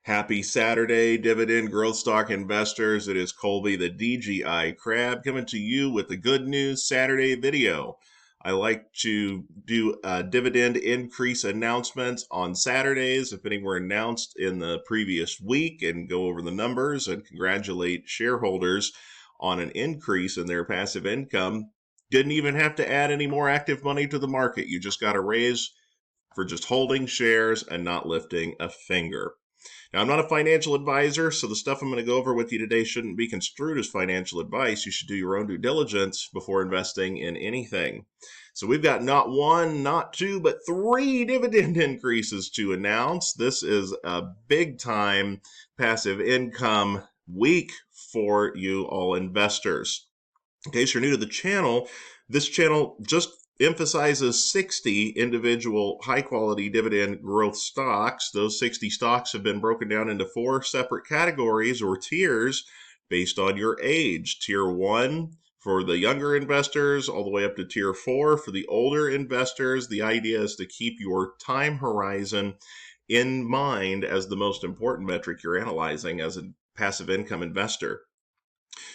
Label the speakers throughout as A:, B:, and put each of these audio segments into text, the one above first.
A: Happy Saturday, dividend growth stock investors. It is Colby, the DGI Crab, coming to you with the Good News Saturday video. I like to do dividend increase announcements on Saturdays, if any were announced in the previous week, and go over the numbers and congratulate shareholders on an increase in their passive income. Didn't even have to add any more active money to the market. You just got a raise for just holding shares and not lifting a finger. Now, I'm not a financial advisor, so the stuff I'm going to go over with you today shouldn't be construed as financial advice. You should do your own due diligence before investing in anything. So we've got not one, not two, but three dividend increases to announce. This is a big time passive income week for you all investors. In case you're new to the channel, this channel just emphasizes 60 individual high-quality dividend growth stocks. Those 60 stocks have been broken down into 4 separate categories or tiers based on your age. Tier 1 for the younger investors, all the way up to Tier 4 for the older investors. The idea is to keep your time horizon in mind as the most important metric you're analyzing as a passive income investor.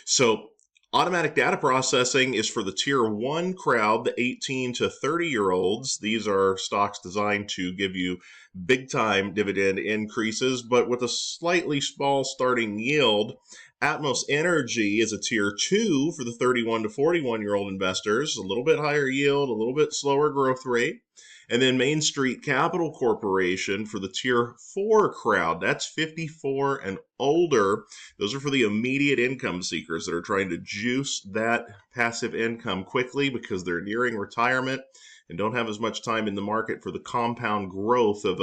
A: So automatic data processing is for the Tier 1 crowd, the 18 to 30-year-olds. These are stocks designed to give you big-time dividend increases, but with a slightly small starting yield. Atmos Energy is a Tier 2 for the 31 to 41-year-old investors, a little bit higher yield, a little bit slower growth rate. And then Main Street Capital Corporation for the Tier 4 crowd. That's 54 and older. Those are for the immediate income seekers that are trying to juice that passive income quickly because they're nearing retirement and don't have as much time in the market for the compound growth of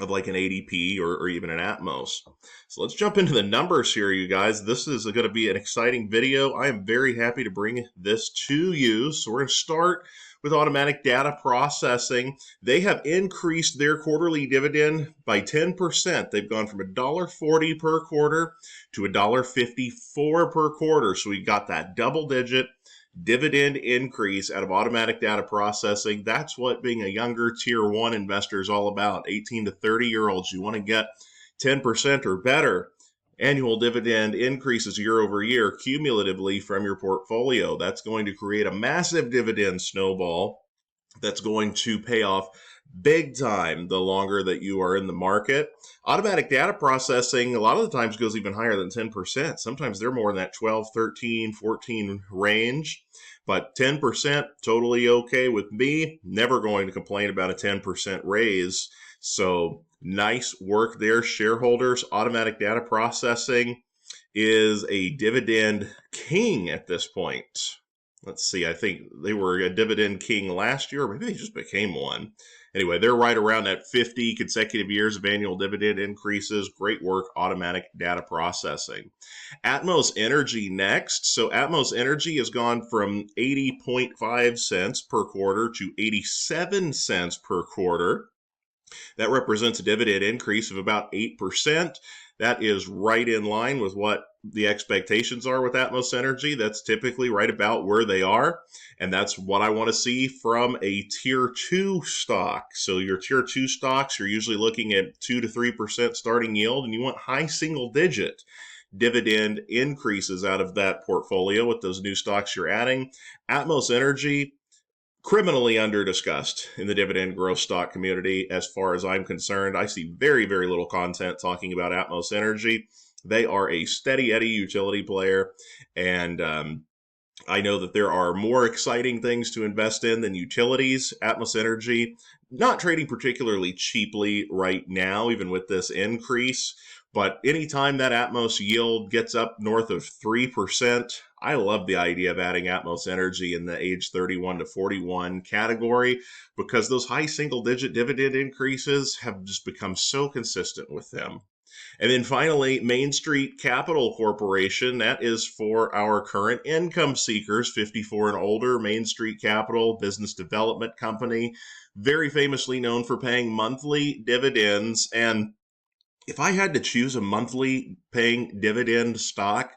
A: like an ADP or even an Atmos. So let's jump into the numbers here, you guys. This is going to be an exciting video. I am very happy to bring this to you. So we're going to start with automatic data processing. They have increased their quarterly dividend by 10%. They've gone from $1.40 per quarter to $1.54 per quarter. So we got that double-digit dividend increase out of automatic data processing. That's what being a younger Tier 1 investor is all about. 18 to 30-year-olds, you want to get 10% or better annual dividend increases year over year cumulatively from your portfolio. That's going to create a massive dividend snowball that's going to pay off big time the longer that you are in the market. Automatic data processing a lot of the times goes even higher than 10%. Sometimes they're more in that 12, 13, 14 range. But 10% totally okay with me. Never going to complain about a 10% raise. So nice work there, shareholders. Automatic data processing is a dividend king at this point. Let's see, I think they were a dividend king last year, or maybe they just became one. Anyway, they're right around that 50 consecutive years of annual dividend increases. Great work, automatic data processing. Atmos Energy next. So Atmos Energy has gone from 80.5 cents per quarter to 87 cents per quarter. That represents a dividend increase of about 8%. That is right in line with what the expectations are with Atmos Energy. That's typically right about where they are. And that's what I want to see from a Tier 2 stock. So your Tier 2 stocks, you're usually looking at 2 to 3% starting yield, and you want high single-digit dividend increases out of that portfolio with those new stocks you're adding. Atmos Energy, criminally under-discussed in the dividend growth stock community as far as I'm concerned. I see very, very little content talking about Atmos Energy. They are a steady Eddie utility player, and I know that there are more exciting things to invest in than utilities. Atmos Energy, not trading particularly cheaply right now, even with this increase. But anytime that Atmos yield gets up north of 3%, I love the idea of adding Atmos Energy in the age 31 to 41 category because those high single-digit dividend increases have just become so consistent with them. And then finally, Main Street Capital Corporation. That is for our current income seekers, 54 and older. Main Street Capital, business development company, very famously known for paying monthly dividends. And if I had to choose a monthly paying dividend stock,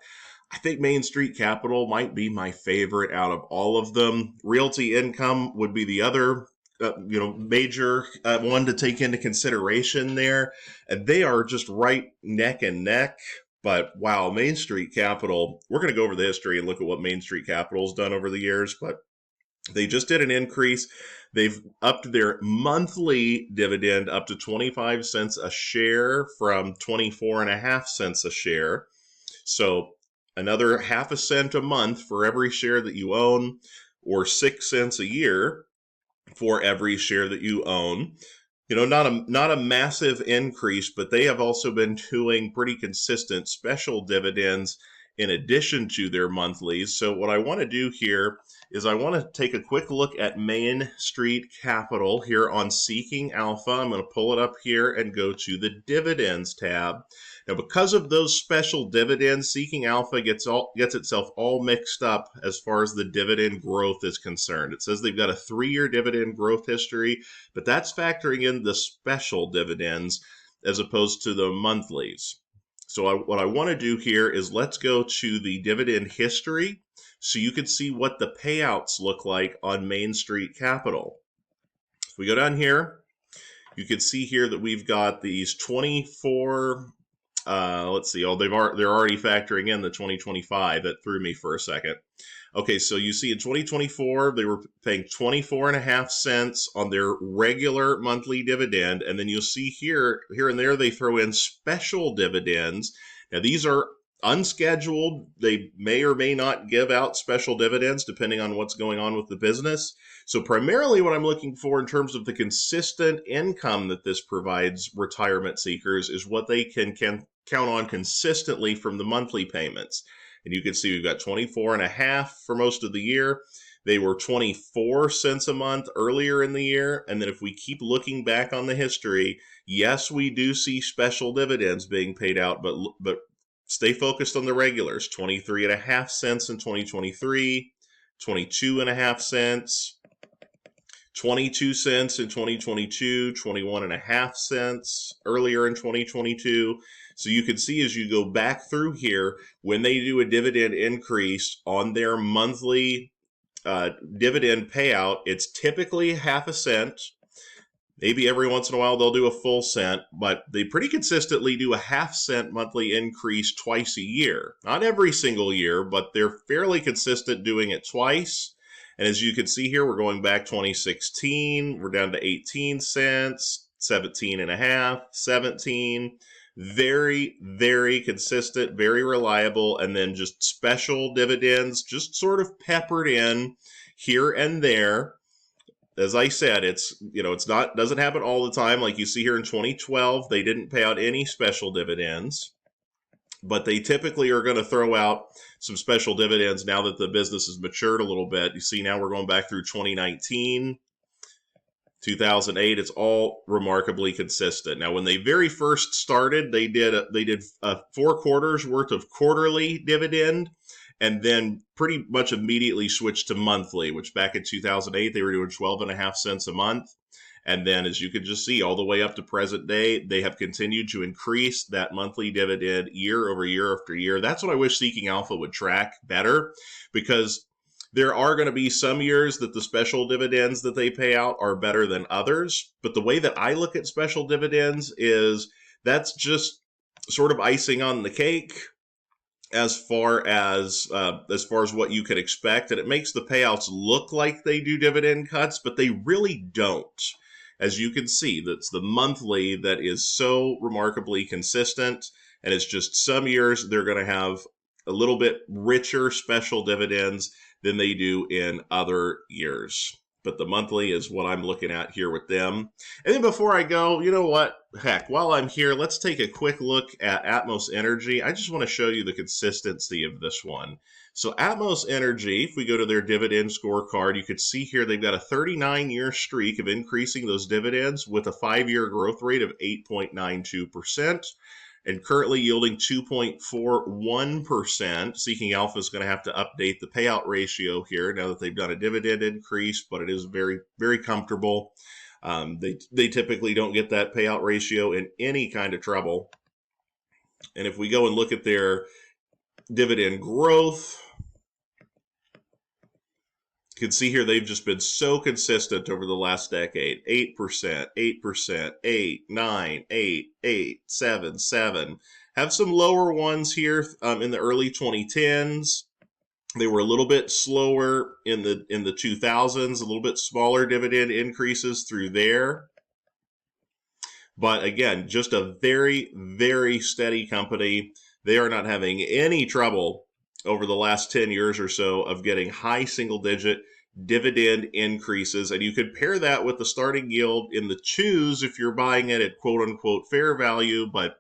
A: I think Main Street Capital might be my favorite out of all of them. Realty Income would be the other major one to take into consideration there, and they are just right neck and neck. But wow, Main Street Capital, we're going to go over the history and look at what Main Street Capital's done over the years, but they just did an increase. They've upped their monthly dividend up to 25 cents a share from 24.5 cents a share. So another half a cent a month for every share that you own, or 6 cents a year for every share that you own. Not a massive increase, but they have also been doing pretty consistent special dividends in addition to their monthlies. So what I want to do here is I want to take a quick look at Main Street Capital here on Seeking Alpha. I'm going to pull it up here and go to the Dividends tab. Now, because of those special dividends, Seeking Alpha gets itself all mixed up as far as the dividend growth is concerned. It says they've got a 3-year dividend growth history, but that's factoring in the special dividends as opposed to the monthlies. So what I want to do here is let's go to the dividend history so you can see what the payouts look like on Main Street Capital. If we go down here, you can see here that we've got these 24. Let's see. Oh, they're already factoring in the 2025. That threw me for a second. Okay, so you see in 2024, they were paying 24.5 cents on their regular monthly dividend. And then you'll see here and there, they throw in special dividends. Now, these are unscheduled. They may or may not give out special dividends depending on what's going on with the business. So primarily what I'm looking for in terms of the consistent income that this provides retirement seekers is what they can count on consistently from the monthly payments. And you can see we've got 24.5 for most of the year. They were 24 cents a month earlier in the year. And then if we keep looking back on the history, yes, we do see special dividends being paid out, but stay focused on the regulars. 23.5 cents in 2023, 22.5 cents, 22 cents in 2022, 21.5 cents earlier in 2022. So you can see as you go back through here, when they do a dividend increase on their monthly dividend payout, it's typically half a cent. Maybe every once in a while they'll do a full cent, but they pretty consistently do a half-cent monthly increase twice a year. Not every single year, but they're fairly consistent doing it twice. And as you can see here, we're going back 2016. We're down to 18 cents, 17.5, 17. Very, very consistent, very reliable, and then just special dividends just sort of peppered in here and there. As I said, doesn't happen all the time. Like you see here in 2012, they didn't pay out any special dividends, but they typically are going to throw out some special dividends now that the business has matured a little bit. You see now we're going back through 2019, 2008. It's all remarkably consistent. Now, when they very first started, they did 4 quarters worth of quarterly dividend, and then pretty much immediately switched to monthly, which back in 2008, they were doing 12.5 cents a month. And then, as you can just see, all the way up to present day, they have continued to increase that monthly dividend year over year after year. That's what I wish Seeking Alpha would track better, because there are going to be some years that the special dividends that they pay out are better than others. But the way that I look at special dividends is that's just sort of icing on the cake as far as what you could expect. And it makes the payouts look like they do dividend cuts, but they really don't. As you can see, that's the monthly that is so remarkably consistent. And it's just some years they're going to have a little bit richer special dividends than they do in other years. But the monthly is what I'm looking at here with them. And then before I go, you know what? Heck, while I'm here, let's take a quick look at Atmos Energy. I just want to show you the consistency of this one. So Atmos Energy, if we go to their dividend scorecard, you could see here they've got a 39-year streak of increasing those dividends with a 5-year growth rate of 8.92%. And currently yielding 2.41%. Seeking Alpha is going to have to update the payout ratio here now that they've done a dividend increase, but it is very, very comfortable. They typically don't get that payout ratio in any kind of trouble. And if we go and look at their dividend growth, You can see here they've just been so consistent over the last decade. 8%, 8%, 8, 9, 8, 8, 7, 7. Have some lower ones here in the early 2010s. They were a little bit slower in the 2000s, a little bit smaller dividend increases through there. But again, just a very, very steady company. They are not having any trouble over the last 10 years or so of getting high single-digit dividend increases. And you could pair that with the starting yield in the twos if you're buying it at quote-unquote fair value. But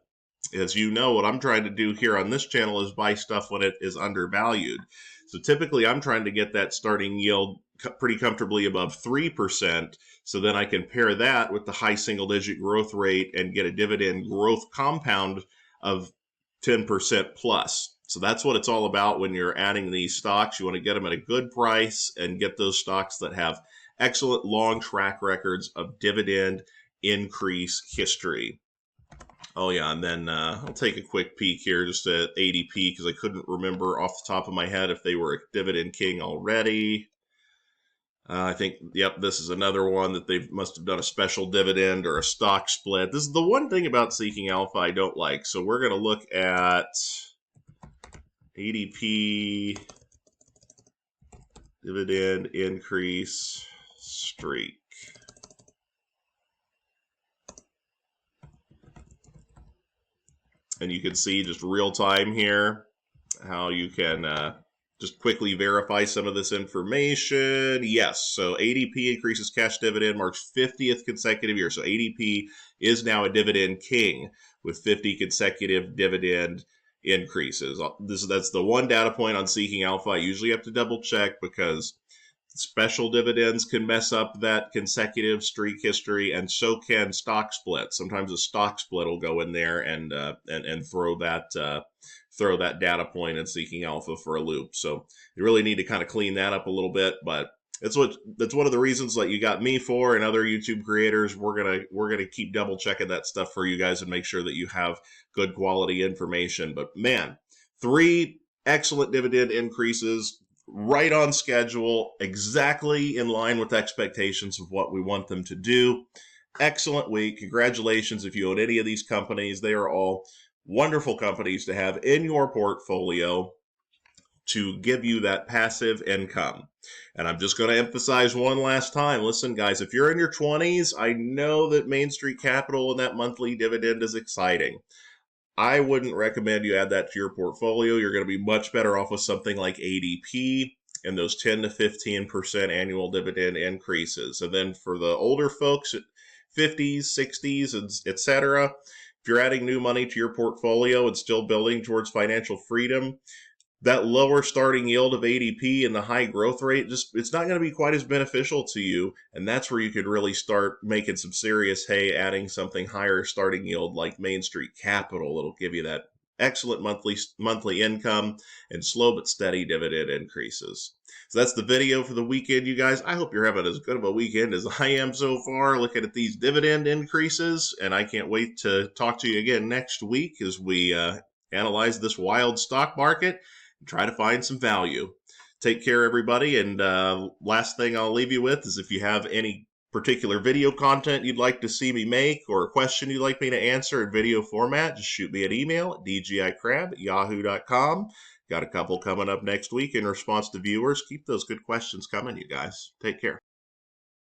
A: as you know, what I'm trying to do here on this channel is buy stuff when it is undervalued. So typically I'm trying to get that starting yield pretty comfortably above 3%. So then I can pair that with the high single-digit growth rate and get a dividend growth compound of 10% plus. So that's what it's all about when you're adding these stocks. You want to get them at a good price and get those stocks that have excellent long track records of dividend increase history. Oh yeah, and then I'll take a quick peek here just at ADP because I couldn't remember off the top of my head if they were a dividend king already. I think, yep, this is another one that they must have done a special dividend or a stock split. This is the one thing about Seeking Alpha I don't like. So we're going to look at ADP dividend increase streak. And you can see just real time here how you can just quickly verify some of this information. Yes, so ADP increases cash dividend, marks 50th consecutive year. So ADP is now a dividend king with 50 consecutive dividend increases. That's the one data point on Seeking Alpha I usually have to double check because special dividends can mess up that consecutive streak history, and so can stock splits. Sometimes a stock split will go in there and throw that data point in Seeking Alpha for a loop. So you really need to kind of clean that up a little bit. But that's one of the reasons that you got me for and other YouTube creators. We're gonna keep double checking that stuff for you guys and make sure that you have good quality information. But man, 3 excellent dividend increases, right on schedule, exactly in line with expectations of what we want them to do. Excellent week. Congratulations if you own any of these companies. They are all wonderful companies to have in your portfolio to give you that passive income. And I'm just going to emphasize one last time. Listen, guys, if you're in your 20s, I know that Main Street Capital and that monthly dividend is exciting. I wouldn't recommend you add that to your portfolio. You're going to be much better off with something like ADP and those 10 to 15% annual dividend increases. And then for the older folks at 50s, 60s, etc., if you're adding new money to your portfolio and still building towards financial freedom, that lower starting yield of ADP and the high growth rate, it's not going to be quite as beneficial to you. And that's where you could really start making some serious hay, adding something higher starting yield like Main Street Capital. It'll give you that excellent monthly income and slow but steady dividend increases. So that's the video for the weekend, you guys. I hope you're having as good of a weekend as I am so far looking at these dividend increases. And I can't wait to talk to you again next week as we analyze this wild stock market and try to find some value. Take care, everybody. And last thing I'll leave you with is if you have any particular video content you'd like to see me make or a question you'd like me to answer in video format, just shoot me an email at dgicrab@yahoo.com. Got a couple coming up next week in response to viewers. Keep those good questions coming, you guys. Take care.